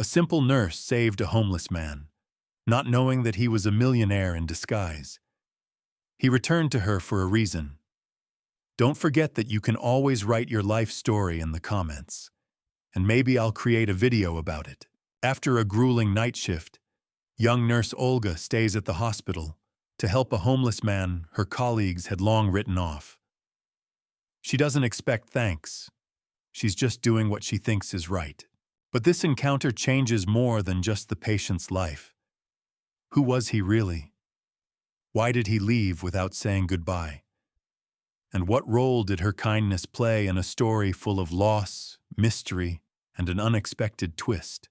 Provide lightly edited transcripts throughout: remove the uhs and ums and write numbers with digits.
A simple nurse saved a homeless man, not knowing that he was a millionaire in disguise. He returned to her for a reason. Don't forget that you can always write your life story in the comments, and maybe I'll create a video about it. After a grueling night shift, young nurse Olga stays at the hospital to help a homeless man her colleagues had long written off. She doesn't expect thanks. She's just doing what she thinks is right. But this encounter changes more than just the patient's life. Who was he really? Why did he leave without saying goodbye? And what role did her kindness play in a story full of loss, mystery, and an unexpected twist?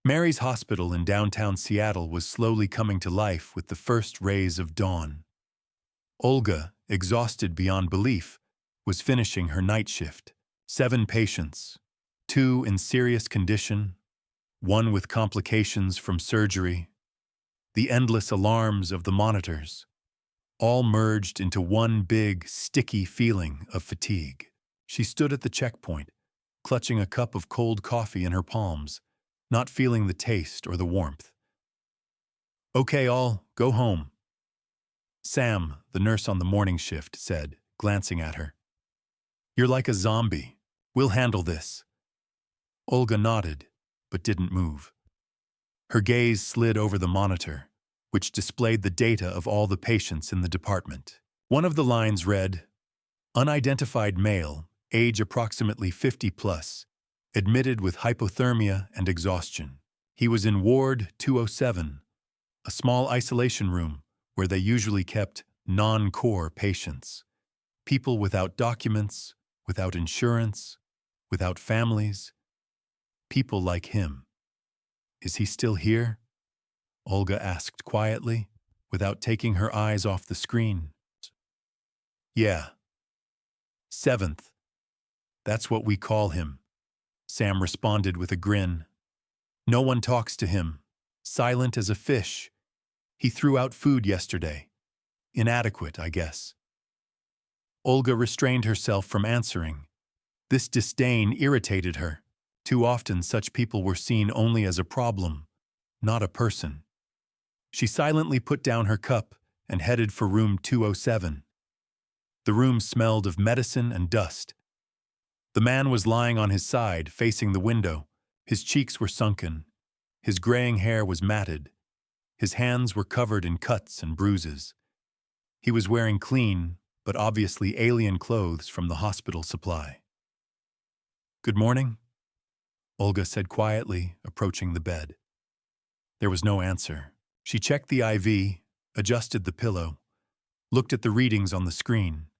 Mary's Hospital in downtown Seattle was slowly coming to life with the first rays of dawn. Olga, exhausted beyond belief, was finishing her night shift. 7 patients, 2 in serious condition, 1 with complications from surgery, the endless alarms of the monitors, all merged into one big, sticky feeling of fatigue. She stood at the checkpoint, clutching a cup of cold coffee in her palms, not feeling the taste or the warmth. "Okay, all, go home," Sam, the nurse on the morning shift, said, glancing at her. "You're like a zombie. We'll handle this." Olga nodded, but didn't move. Her gaze slid over the monitor, which displayed the data of all the patients in the department. One of the lines read, "Unidentified male, age approximately 50 plus, admitted with hypothermia and exhaustion. He was in Ward 207, a small isolation room where they usually kept non-core patients, people without documents, without insurance, without families, people like him." "Is he still here?" Olga asked quietly, without taking her eyes off the screen. "Yeah. 7th. That's what we call him," Sam responded with a grin. "No one talks to him. Silent as a fish. He threw out food yesterday. Inadequate, I guess." Olga restrained herself from answering. This disdain irritated her. Too often such people were seen only as a problem, not a person. She silently put down her cup and headed for room 207. The room smelled of medicine and dust. The man was lying on his side, facing the window. His cheeks were sunken. His graying hair was matted. His hands were covered in cuts and bruises. He was wearing clean, but obviously alien clothes from the hospital supply. "Good morning," Olga said quietly, approaching the bed. There was no answer. She checked the IV, adjusted the pillow, looked at the readings on the screen.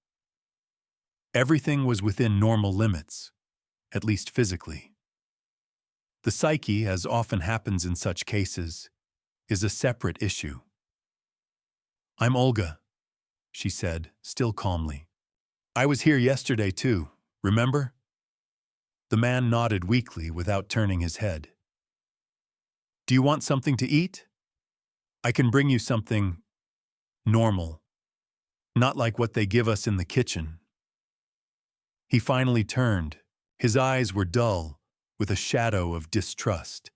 Everything was within normal limits, at least physically. The psyche, as often happens in such cases, is a separate issue. "I'm Olga," she said, still calmly. "I was here yesterday too, remember?" The man nodded weakly without turning his head. "Do you want something to eat? I can bring you something normal, not like what they give us in the kitchen." He finally turned. His eyes were dull, with a shadow of distrust.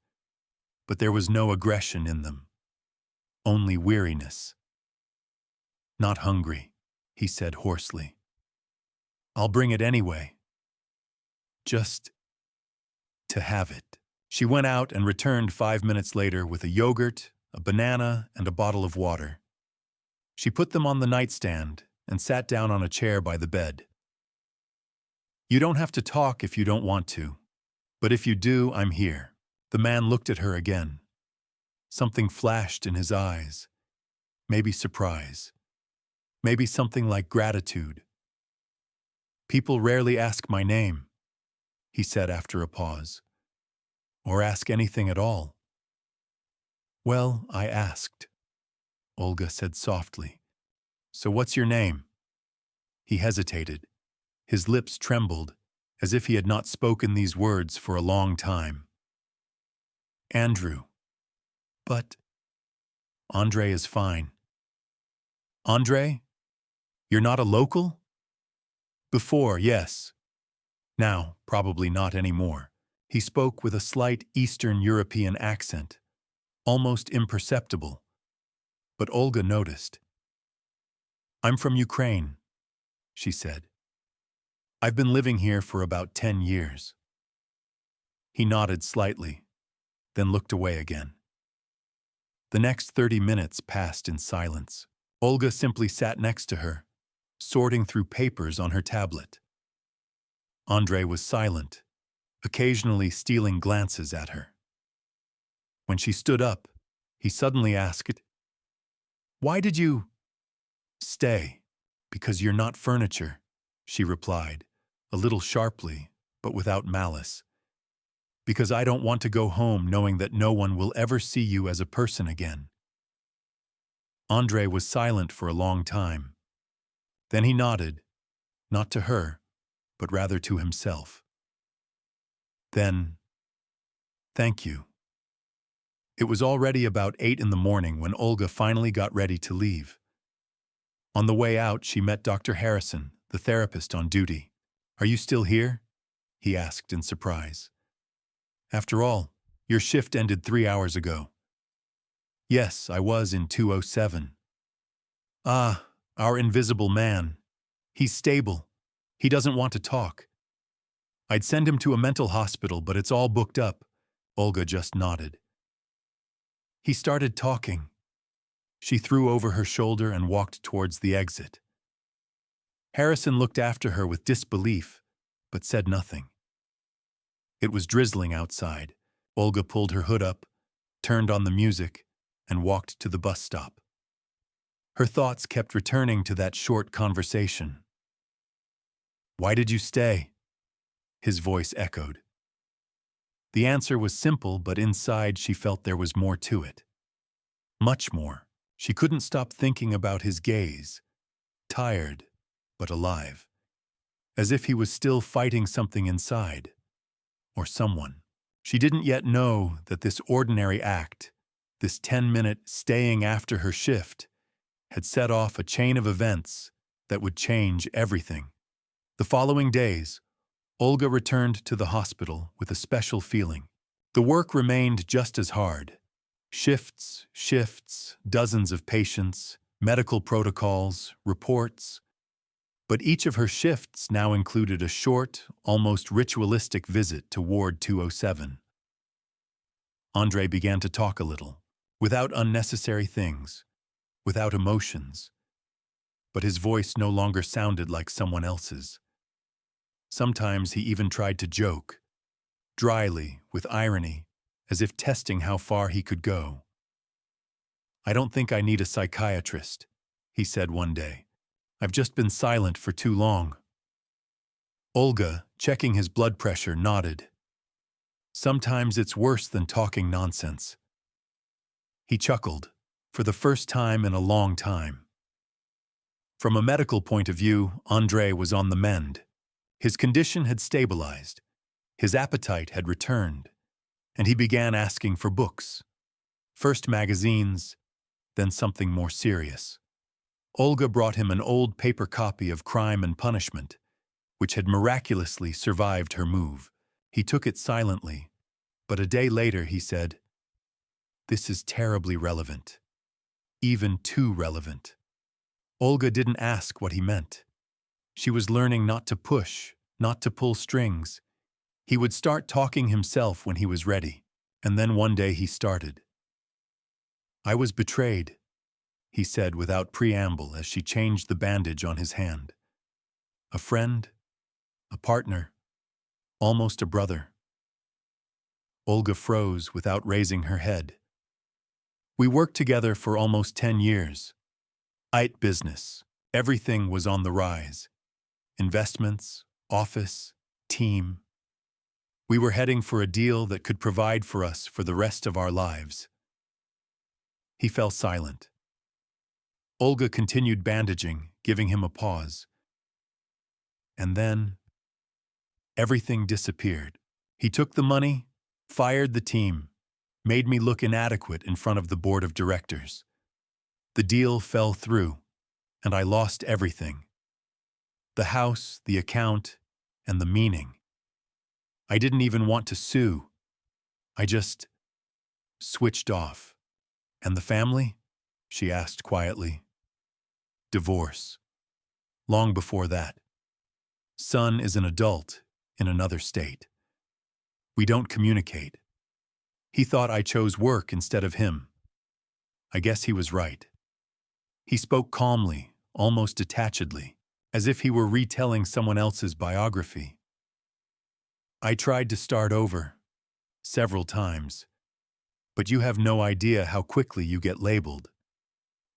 But there was no aggression in them, only weariness. "Not hungry," he said hoarsely. "I'll bring it anyway. Just to have it." She went out and returned 5 minutes later with a yogurt, a banana, and a bottle of water. She put them on the nightstand and sat down on a chair by the bed. "You don't have to talk if you don't want to, but if you do, I'm here." The man looked at her again. Something flashed in his eyes. Maybe surprise. Maybe something like gratitude. "People rarely ask my name," he said after a pause. "Or ask anything at all." "Well, I asked," Olga said softly. "So what's your name?" He hesitated. His lips trembled, as if he had not spoken these words for a long time. "Andrew." "But—" "Andre is fine." "Andre? You're not a local?" "Before, yes. Now, probably not anymore." He spoke with a slight Eastern European accent, almost imperceptible, but Olga noticed. "I'm from Ukraine," she said. "I've been living here for about 10 years. He nodded slightly, then looked away again. The next 30 minutes passed in silence. Olga simply sat next to her, sorting through papers on her tablet. Andrei was silent, occasionally stealing glances at her. When she stood up, he suddenly asked, "Why did you—" "Stay, because you're not furniture," she replied, a little sharply, but without malice. "Because I don't want to go home knowing that no one will ever see you as a person again." Andrei was silent for a long time. Then he nodded, not to her, but rather to himself. Then, "Thank you." It was already about 8 in the morning when Olga finally got ready to leave. On the way out, she met Dr. Harrison, the therapist on duty. "Are you still here?" he asked in surprise. "After all, your shift ended 3 hours ago." "Yes, I was in 207. "Ah, our invisible man. He's stable. He doesn't want to talk. I'd send him to a mental hospital, but it's all booked up." Olga just nodded. "He started talking." She threw over her shoulder and walked towards the exit. Harrison looked after her with disbelief, but said nothing. It was drizzling outside. Olga pulled her hood up, turned on the music, and walked to the bus stop. Her thoughts kept returning to that short conversation. "Why did you stay?" his voice echoed. The answer was simple, but inside she felt there was more to it. Much more. She couldn't stop thinking about his gaze, tired, but alive, as if he was still fighting something inside, or someone. She didn't yet know that this ordinary act, this 10-minute staying after her shift, had set off a chain of events that would change everything. The following days, Olga returned to the hospital with a special feeling. The work remained just as hard. Shifts, dozens of patients, medical protocols, reports. But each of her shifts now included a short, almost ritualistic visit to Ward 207. Andrei began to talk a little, without unnecessary things, without emotions. But his voice no longer sounded like someone else's. Sometimes he even tried to joke, dryly, with irony, as if testing how far he could go. "I don't think I need a psychiatrist," he said one day. "I've just been silent for too long." Olga, checking his blood pressure, nodded. "Sometimes it's worse than talking nonsense." He chuckled, for the first time in a long time. From a medical point of view, Andrei was on the mend. His condition had stabilized, his appetite had returned, and he began asking for books. First magazines, then something more serious. Olga brought him an old paper copy of Crime and Punishment, which had miraculously survived her move. He took it silently, but a day later he said, "This is terribly relevant. Even too relevant." Olga didn't ask what he meant. She was learning not to push, not to pull strings. He would start talking himself when he was ready, and then one day he started. "I was betrayed," he said without preamble as she changed the bandage on his hand. "A friend, a partner, almost a brother." Olga froze without raising her head. "We worked together for almost 10 years. IT business. Everything was on the rise. Investments, office, team. We were heading for a deal that could provide for us for the rest of our lives." He fell silent. Olga continued bandaging, giving him a pause. And then, everything disappeared. He took the money, fired the team, made me look inadequate in front of the board of directors. The deal fell through, and I lost everything. The house, the account, and the meaning. I didn't even want to sue. I just switched off. And the family? She asked quietly. Divorce. Long before that. Son is an adult in another state. We don't communicate. He thought I chose work instead of him. I guess he was right. He spoke calmly, almost detachedly, as if he were retelling someone else's biography. I tried to start over, several times, but you have no idea how quickly you get labeled,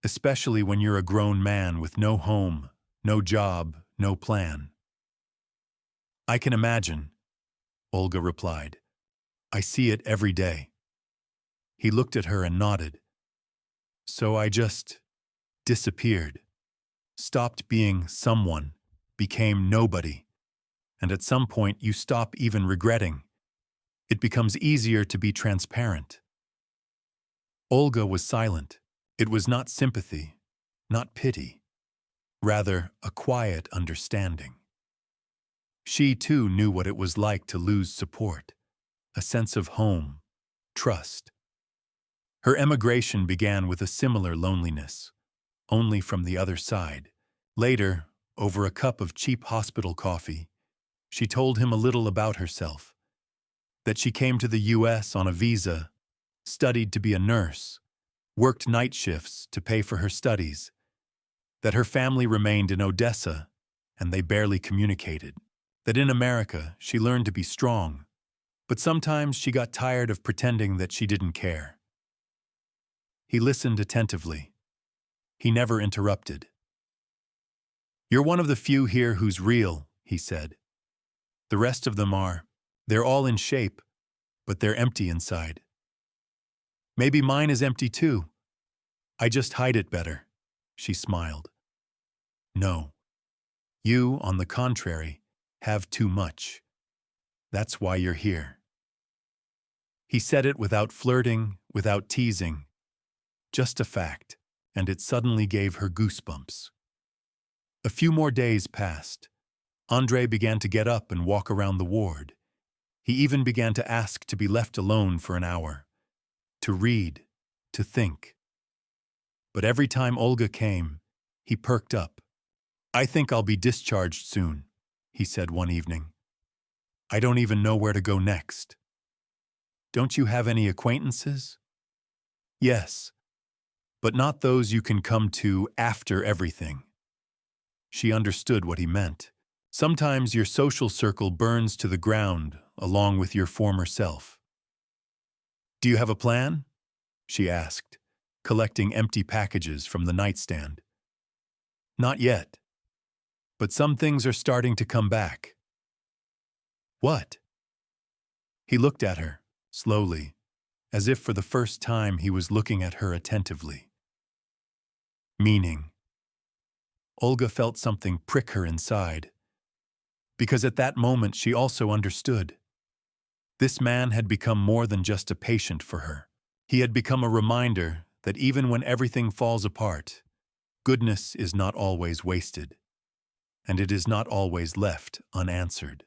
especially when you're a grown man with no home, no job, no plan. I can imagine, Olga replied. I see it every day. He looked at her and nodded. So I just disappeared, stopped being someone, became nobody, and at some point you stop even regretting. It becomes easier to be transparent. Olga was silent. It was not sympathy, not pity, rather a quiet understanding. She too knew what it was like to lose support, a sense of home, trust. Her emigration began with a similar loneliness, only from the other side. Later, over a cup of cheap hospital coffee, she told him a little about herself, that she came to the U.S. on a visa, studied to be a nurse, worked night shifts to pay for her studies, that her family remained in Odessa and they barely communicated, that in America she learned to be strong, but sometimes she got tired of pretending that she didn't care. He listened attentively. He never interrupted. You're one of the few here who's real, he said. The rest of them they're all in shape, but they're empty inside. Maybe mine is empty too. I just hide it better, she smiled. No. You, on the contrary, have too much. That's why you're here. He said it without flirting, without teasing. Just a fact, and it suddenly gave her goosebumps. A few more days passed. Andrei began to get up and walk around the ward. He even began to ask to be left alone for an hour, to read, to think. But every time Olga came, he perked up. I think I'll be discharged soon, he said one evening. I don't even know where to go next. Don't you have any acquaintances? Yes, but not those you can come to after everything. She understood what he meant. Sometimes your social circle burns to the ground along with your former self. Do you have a plan? She asked, collecting empty packages from the nightstand. Not yet. But some things are starting to come back. What? He looked at her, slowly, as if for the first time he was looking at her attentively. Meaning. Olga felt something prick her inside, because at that moment she also understood. This man had become more than just a patient for her. He had become a reminder that even when everything falls apart, goodness is not always wasted, and it is not always left unanswered.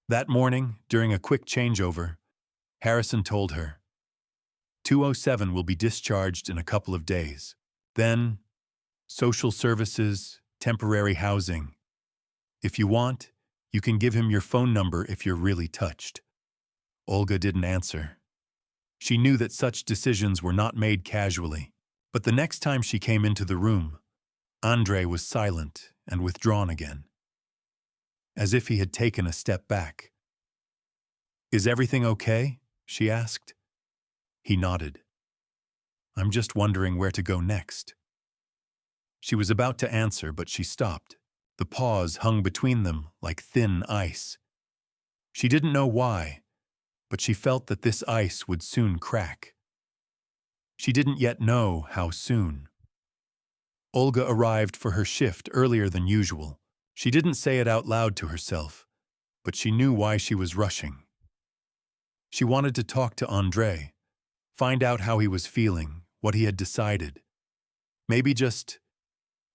That morning, during a quick changeover, Harrison told her, 207 will be discharged in a couple of days. Then, social services, temporary housing. If you want, you can give him your phone number if you're really touched. Olga didn't answer. She knew that such decisions were not made casually, but the next time she came into the room, Andrei was silent and withdrawn again, as if he had taken a step back. Is everything okay? She asked. He nodded. I'm just wondering where to go next. She was about to answer, but she stopped. The pause hung between them like thin ice. She didn't know why, but she felt that this ice would soon crack. She didn't yet know how soon. Olga arrived for her shift earlier than usual. She didn't say it out loud to herself, but she knew why she was rushing. She wanted to talk to Andrei, find out how he was feeling, what he had decided. Maybe just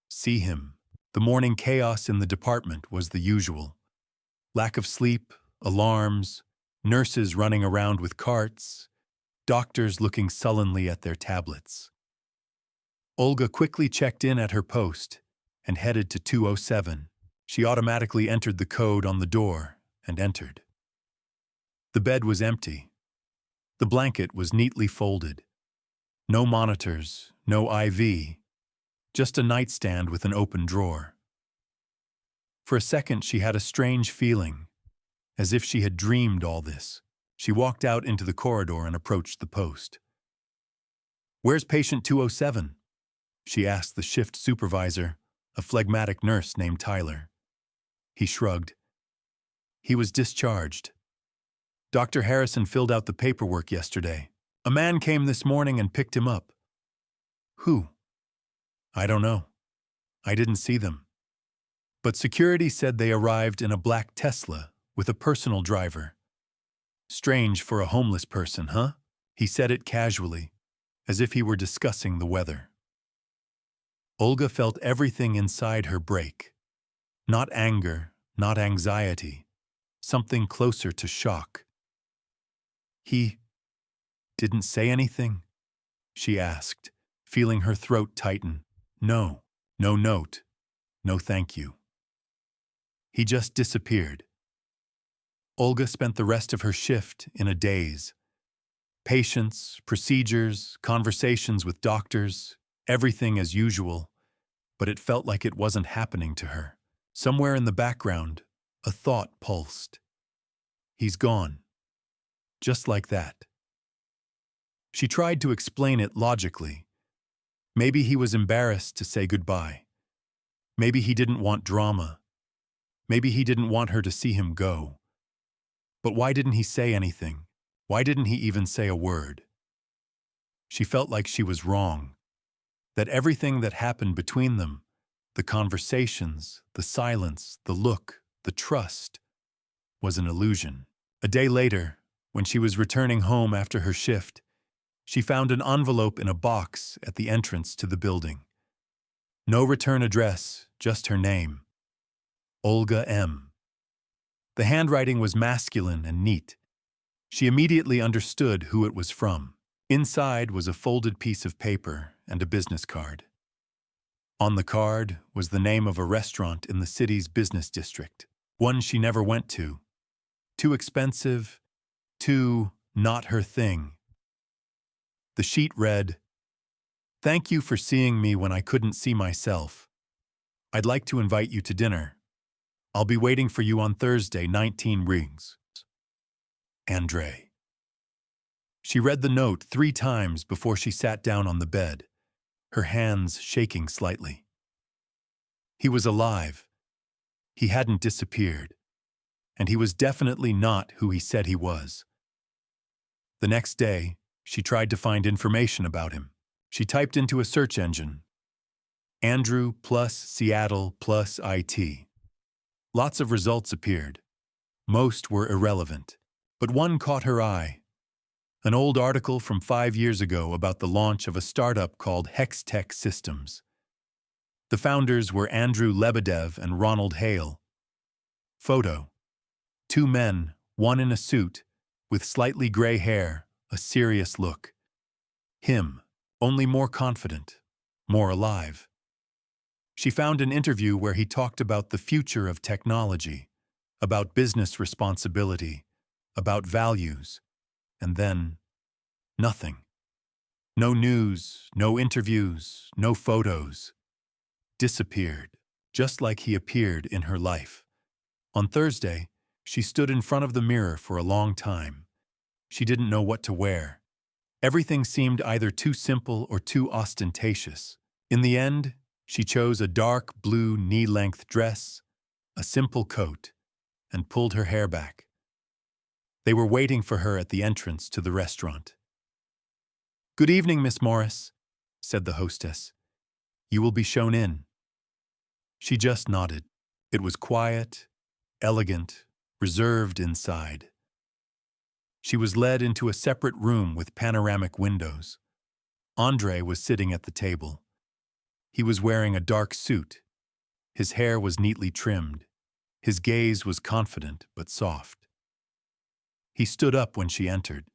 see him. The morning chaos in the department was the usual. Lack of sleep, alarms, nurses running around with carts, doctors looking sullenly at their tablets. Olga quickly checked in at her post and headed to 207. She automatically entered the code on the door and entered. The bed was empty. The blanket was neatly folded. No monitors, no IV, just a nightstand with an open drawer. For a second, she had a strange feeling, as if she had dreamed all this. She walked out into the corridor and approached the post. "Where's patient 207?" she asked the shift supervisor, a phlegmatic nurse named Tyler. He shrugged. He was discharged. Dr. Harrison filled out the paperwork yesterday. A man came this morning and picked him up. Who? I don't know. I didn't see them. But security said they arrived in a black Tesla with a personal driver. Strange for a homeless person, huh? He said it casually, as if he were discussing the weather. Olga felt everything inside her break. Not anger, not anxiety, something closer to shock. He didn't say anything? She asked, feeling her throat tighten. No note, no thank you. He just disappeared. Olga spent the rest of her shift in a daze. Patients, procedures, conversations with doctors, everything as usual, but it felt like it wasn't happening to her. Somewhere in the background, a thought pulsed. He's gone. Just like that. She tried to explain it logically. Maybe he was embarrassed to say goodbye. Maybe he didn't want drama. Maybe he didn't want her to see him go. But why didn't he say anything? Why didn't he even say a word? She felt like she was wrong. That everything that happened between them, the conversations, the silence, the look, the trust, was an illusion. A day later, when she was returning home after her shift, she found an envelope in a box at the entrance to the building. No return address, just her name. Olga M. The handwriting was masculine and neat. She immediately understood who it was from. Inside was a folded piece of paper and a business card. On the card was the name of a restaurant in the city's business district, one she never went to. Too expensive, too not her thing. The sheet read, "Thank you for seeing me when I couldn't see myself. I'd like to invite you to dinner. I'll be waiting for you on Thursday, 19 rings. Andre." She read the note 3 times before she sat down on the bed, her hands shaking slightly. He was alive. He hadn't disappeared. And he was definitely not who he said he was. The next day, she tried to find information about him. She typed into a search engine, Andrew plus Seattle plus IT. Lots of results appeared. Most were irrelevant, but one caught her eye. An old article from 5 years ago about the launch of a startup called Hextech Systems. The founders were Andrew Lebedev and Ronald Hale. Photo: 2 men, one in a suit, with slightly gray hair, a serious look. Him, only more confident, more alive. She found an interview where he talked about the future of technology, about business responsibility, about values, and then nothing. No news, no interviews, no photos. Disappeared, just like he appeared in her life. On Thursday, she stood in front of the mirror for a long time. She didn't know what to wear. Everything seemed either too simple or too ostentatious. In the end, she chose a dark blue knee-length dress, a simple coat, and pulled her hair back. They were waiting for her at the entrance to the restaurant. "Good evening, Miss Morris," said the hostess. "You will be shown in." She just nodded. It was quiet, elegant, reserved inside. She was led into a separate room with panoramic windows. Andre was sitting at the table. He was wearing a dark suit. His hair was neatly trimmed. His gaze was confident but soft. He stood up when she entered.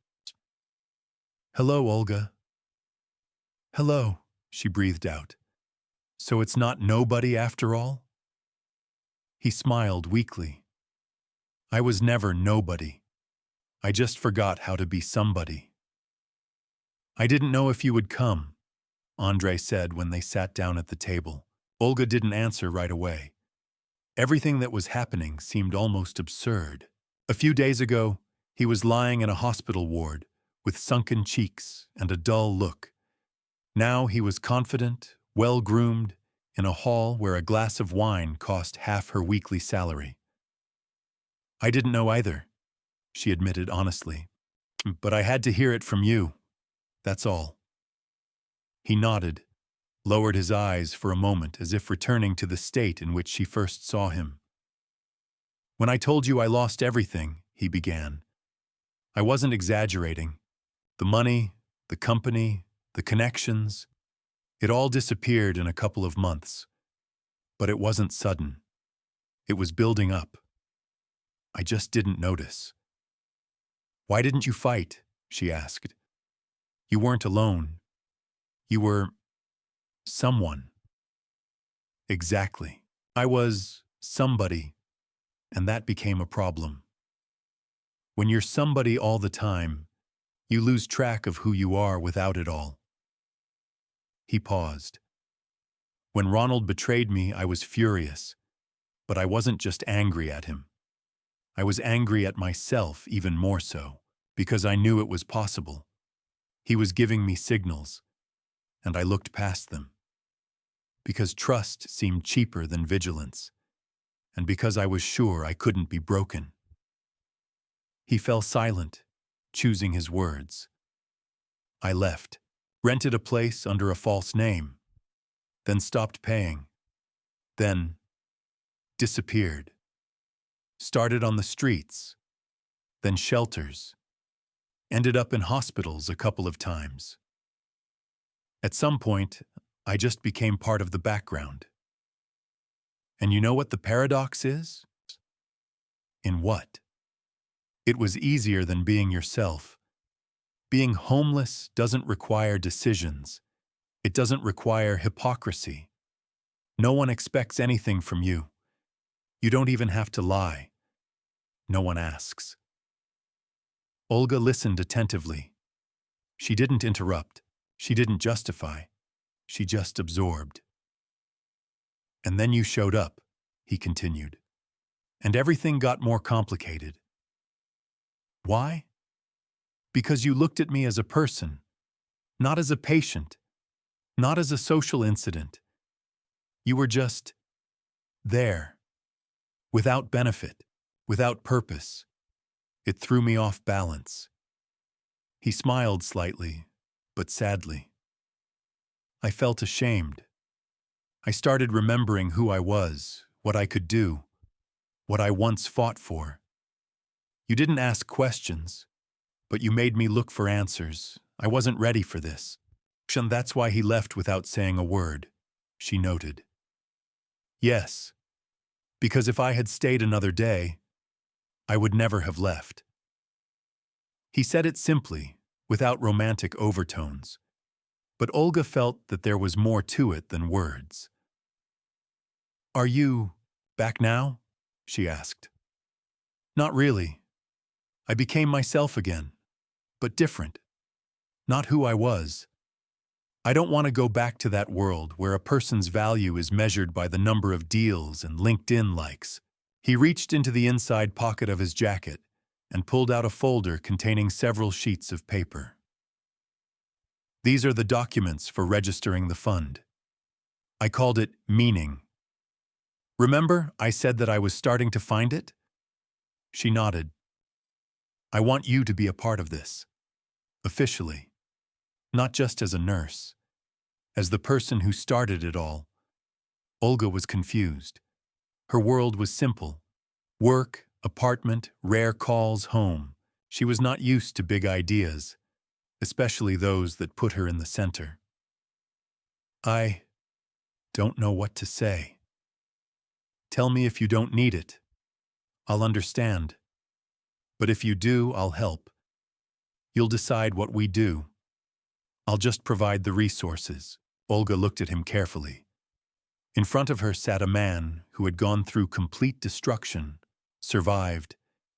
"Hello, Olga." "Hello," she breathed out. "So it's not nobody after all?" He smiled weakly. "I was never nobody. I just forgot how to be somebody." "I didn't know if you would come," Andre said when they sat down at the table. Olga didn't answer right away. Everything that was happening seemed almost absurd. A few days ago, he was lying in a hospital ward with sunken cheeks and a dull look. Now he was confident, well-groomed, in a hall where a glass of wine cost half her weekly salary. "I didn't know either," she admitted honestly. "But I had to hear it from you. That's all." He nodded, lowered his eyes for a moment as if returning to the state in which she first saw him. "When I told you I lost everything," he began, "I wasn't exaggerating. The money, the company, the connections, it all disappeared in a couple of months. But it wasn't sudden. It was building up. I just didn't notice." "Why didn't you fight?" she asked. "You weren't alone. You were someone." "Exactly. I was somebody, and that became a problem. When you're somebody all the time, you lose track of who you are without it all." He paused. "When Ronald betrayed me, I was furious, but I wasn't just angry at him. I was angry at myself even more so, because I knew it was possible. He was giving me signals, and I looked past them. Because trust seemed cheaper than vigilance, and because I was sure I couldn't be broken." He fell silent, choosing his words. "I left, rented a place under a false name, then stopped paying, then disappeared. Started on the streets, then shelters, ended up in hospitals a couple of times. At some point, I just became part of the background. And you know what the paradox is?" "In what?" "It was easier than being yourself. Being homeless doesn't require decisions. It doesn't require hypocrisy. No one expects anything from you. You don't even have to lie. No one asks." Olga listened attentively. She didn't interrupt. She didn't justify. She just absorbed. "And then you showed up," he continued. "And everything got more complicated. Why? Because you looked at me as a person, not as a patient, not as a social incident. You were just there, without benefit, without purpose. It threw me off balance." He smiled slightly, but sadly. "I felt ashamed. I started remembering who I was, what I could do, what I once fought for. You didn't ask questions, but you made me look for answers. I wasn't ready for this." "And that's why he left without saying a word," she noted. "Yes, because if I had stayed another day, I would never have left." He said it simply, without romantic overtones, but Olga felt that there was more to it than words. "Are you back now?" she asked. "Not really. I became myself again, but different. Not who I was. I don't want to go back to that world where a person's value is measured by the number of deals and LinkedIn likes." He reached into the inside pocket of his jacket and pulled out a folder containing several sheets of paper. "These are the documents for registering the fund. I called it Meaning. Remember, I said that I was starting to find it?" She nodded. "I want you to be a part of this. Officially. Not just as a nurse. As the person who started it all." Olga was confused. Her world was simple. Work, apartment, rare calls, home. She was not used to big ideas, especially those that put her in the center. "I don't know what to say." "Tell me if you don't need it. I'll understand." But if you do, I'll help. You'll decide what we do. I'll just provide the resources." Olga looked at him carefully. In front of her sat a man who had gone through complete destruction, survived,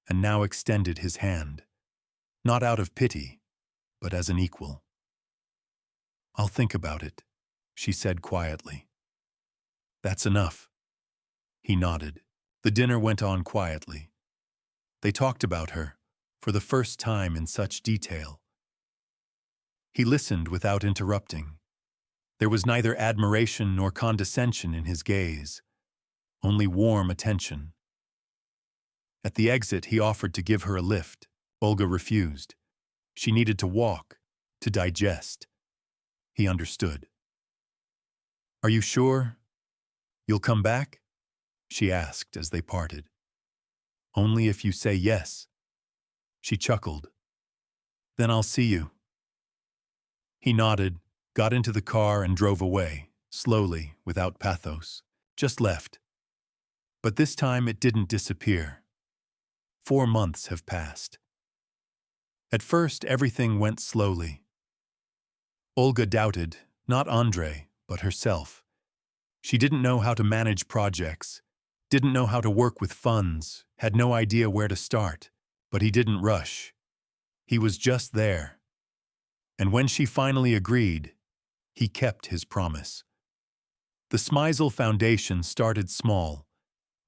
and now extended his hand. Not out of pity, but as an equal. "I'll think about it," she said quietly. "That's enough." He nodded. The dinner went on quietly. They talked about her, for the first time in such detail. He listened without interrupting. There was neither admiration nor condescension in his gaze, only warm attention. At the exit, he offered to give her a lift. Olga refused. She needed to walk, to digest. He understood. "Are you sure you'll come back?" she asked as they parted. "Only if you say yes." She chuckled. "Then I'll see you." He nodded, got into the car and drove away, slowly, without pathos. Just left. But this time it didn't disappear. 4 months have passed. At first, everything went slowly. Olga doubted, not Andrei, but herself. She didn't know how to manage projects, didn't know how to work with funds, had no idea where to start. But he didn't rush. He was just there. And when she finally agreed, he kept his promise. The Smeisel Foundation started small.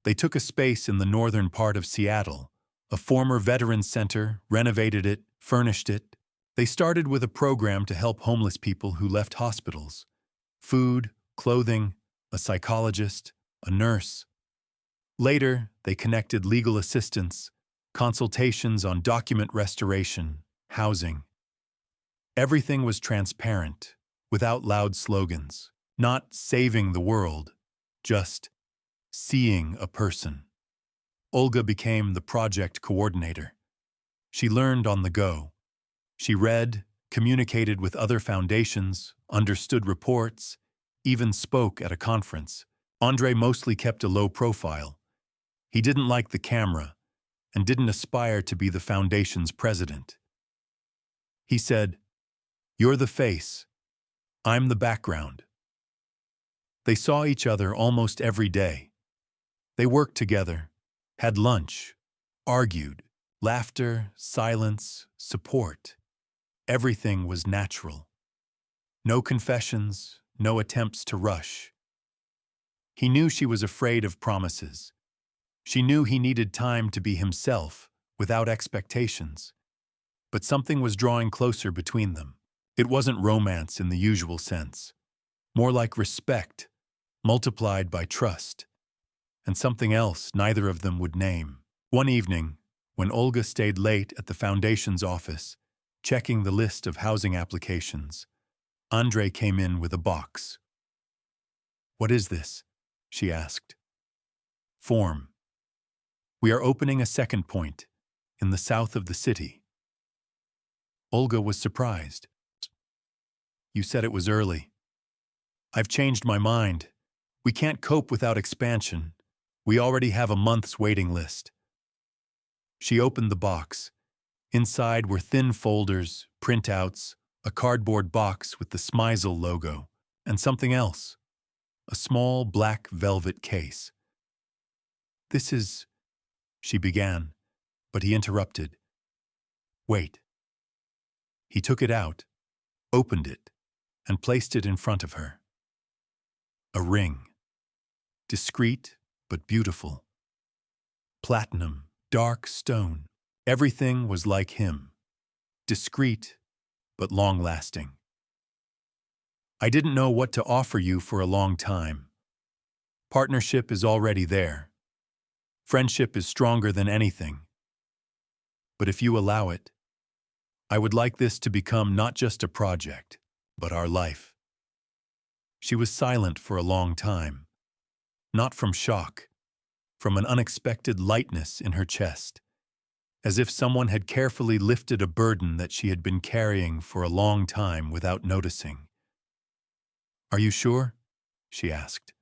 They took a space in the northern part of Seattle, a former veterans center, renovated it, furnished it. They started with a program to help homeless people who left hospitals. Food, clothing, a psychologist, a nurse. Later, they connected legal assistance, consultations on document restoration, housing. Everything was transparent, without loud slogans. Not saving the world, just seeing a person. Olga became the project coordinator. She learned on the go. She read, communicated with other foundations, understood reports, even spoke at a conference. Andrei mostly kept a low profile. He didn't like the camera and didn't aspire to be the foundation's president. He said, "You're the face. I'm the background." They saw each other almost every day. They worked together, had lunch, argued, laughter, silence, support. Everything was natural. No confessions, no attempts to rush. He knew she was afraid of promises. She knew he needed time to be himself, without expectations. But something was drawing closer between them. It wasn't romance in the usual sense. More like respect, multiplied by trust, and something else neither of them would name. One evening, when Olga stayed late at the foundation's office, checking the list of housing applications, Andrei came in with a box. "What is this?" she asked. "Form. We are opening a second point, in the south of the city." Olga was surprised. "You said it was early." "I've changed my mind. We can't cope without expansion. We already have a month's waiting list." She opened the box. Inside were thin folders, printouts, a cardboard box with the Smeisel logo, and something else, a small black velvet case. "This is—" she began, but he interrupted. "Wait." He took it out, opened it, and placed it in front of her. A ring. Discreet, but beautiful. Platinum, dark stone. Everything was like him. Discreet, but long-lasting. "I didn't know what to offer you for a long time. Partnership is already there. Friendship is stronger than anything. But if you allow it, I would like this to become not just a project, but our life." She was silent for a long time. Not from shock, from an unexpected lightness in her chest, as if someone had carefully lifted a burden that she had been carrying for a long time without noticing. "Are you sure?" she asked.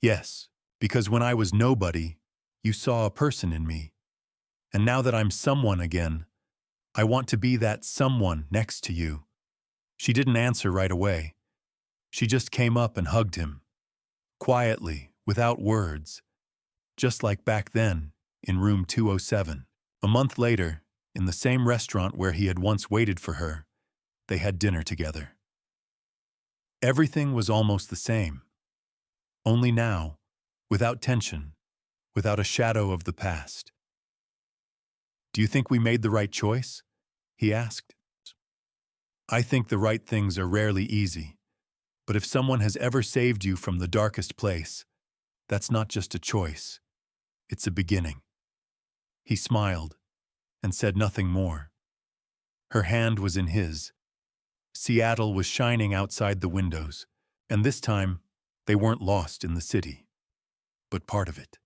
"Yes, because when I was nobody, you saw a person in me. And now that I'm someone again, I want to be that someone next to you." She didn't answer right away. She just came up and hugged him, quietly, without words, just like back then, in room 207. A month later, in the same restaurant where he had once waited for her, they had dinner together. Everything was almost the same, only now, without tension, without a shadow of the past. "Do you think we made the right choice?" he asked. "I think the right things are rarely easy, but if someone has ever saved you from the darkest place, that's not just a choice, it's a beginning." He smiled and said nothing more. Her hand was in his. Seattle was shining outside the windows, and this time they weren't lost in the city, but part of it.